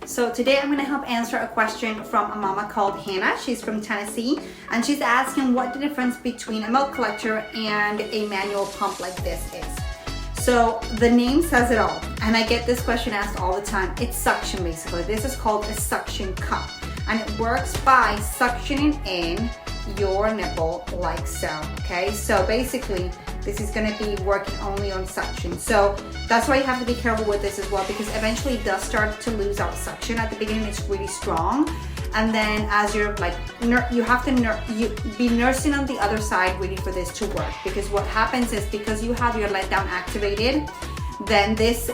So today I'm going to help answer a question from a mama called Hannah. She's from Tennessee, and she's asking what the difference between a milk collector and a manual pump like this is. So the name says it all, and I get this question asked all the time. It's suction basically. This is called a suction cup, and it works by suctioning in your nipple like so. Okay, so basically this is going to be working only on suction. So that's why you have to be careful with this as well, because eventually it does start to lose out suction. At the beginning it's really strong, and then as you're like you have to be nursing on the other side waiting for this to work, because what happens is because you have your letdown activated, then this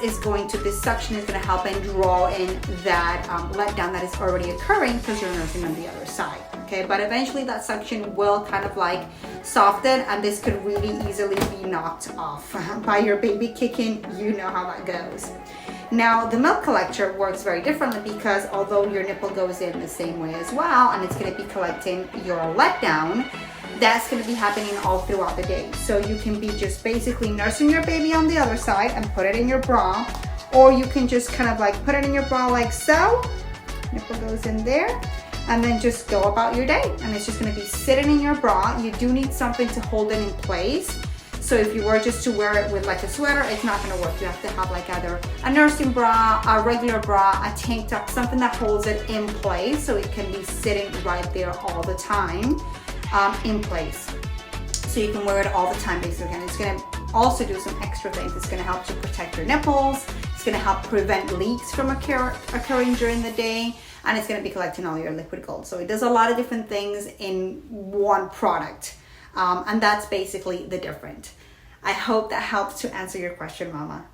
suction is going to help and draw in that letdown that is already occurring because you're nursing on the other side. Okay, but eventually that suction will kind of like soften, and this could really easily be knocked off by your baby kicking. You know how that goes. Now the milk collector works very differently, because although your nipple goes in the same way as well, and it's going to be collecting your letdown, that's going to be happening all throughout the day. So you can be just basically nursing your baby on the other side and put it in your bra, or you can just kind of like put it in your bra like so, nipple goes in there, and then just go about your day, and it's just going to be sitting in your bra. You do need something to hold it in place. So if you were just to wear it with like a sweater, it's not going to work. You have to have like either a nursing bra, a regular bra, a tank top, something that holds it in place so it can be sitting right there all the time in place. So you can wear it all the time basically, and it's going to also do some extra things. It's going to help to protect your nipples. It's going to help prevent leaks from occurring during the day, and it's going to be collecting all your liquid gold. So it does a lot of different things in one product, and that's basically the difference. I hope that helps to answer your question, Mama.